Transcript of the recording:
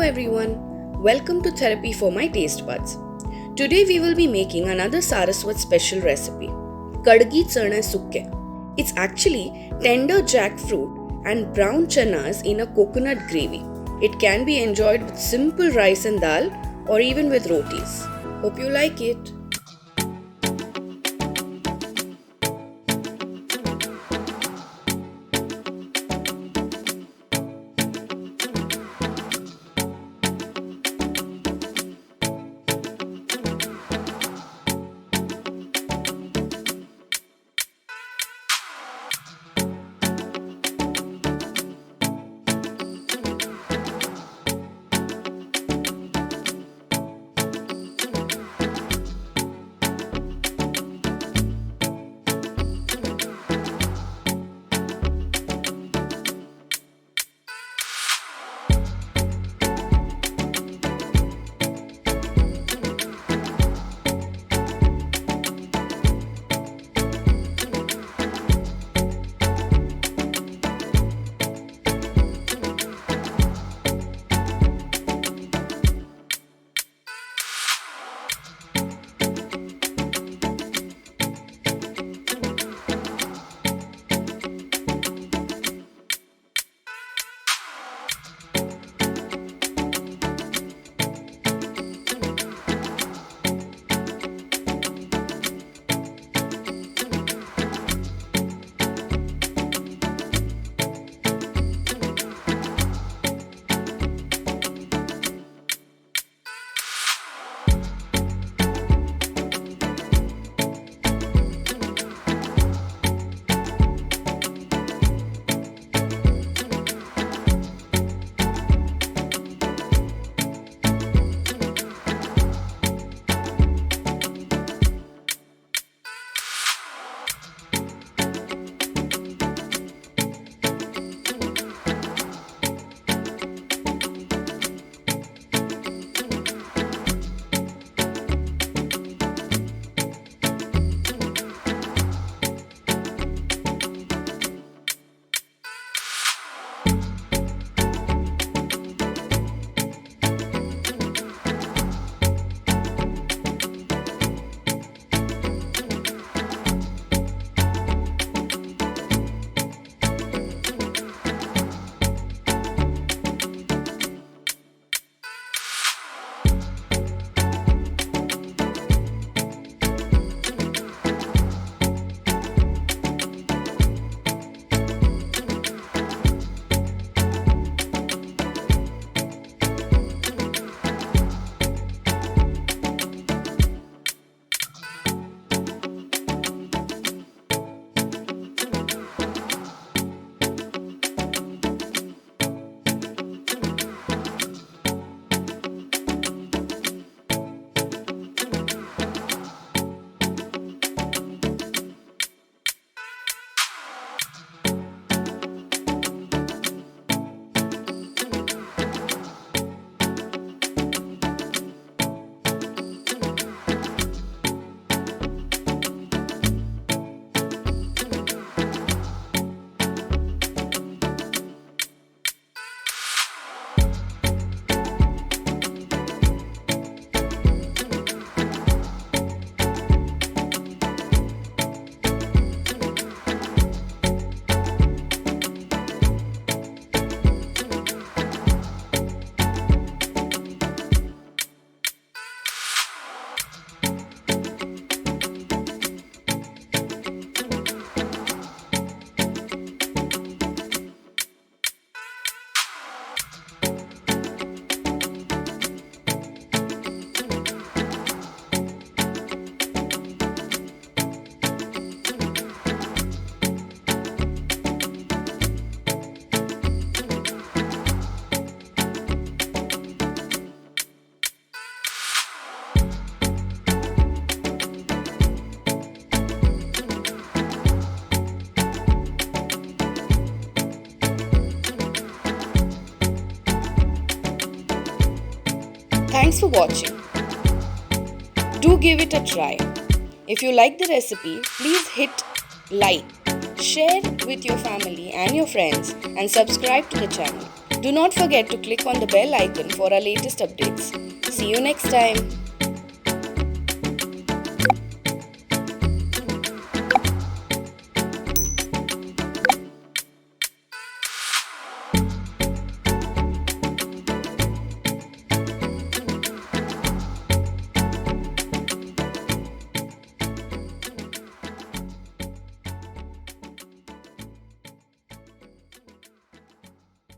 everyone, welcome to Therapy for My Taste Buds. Today we will be making another Saraswat special recipe, Kadgi Channa Sukke. It's actually tender jackfruit and brown chanas in a coconut gravy. It can be enjoyed with simple rice and dal or even with rotis. Hope you like it. Thanks for watching. Do give it a try. If you like the recipe, please hit like, share with your family and your friends, and subscribe to the channel. Do not forget to click on the bell icon for our latest updates. See you next time.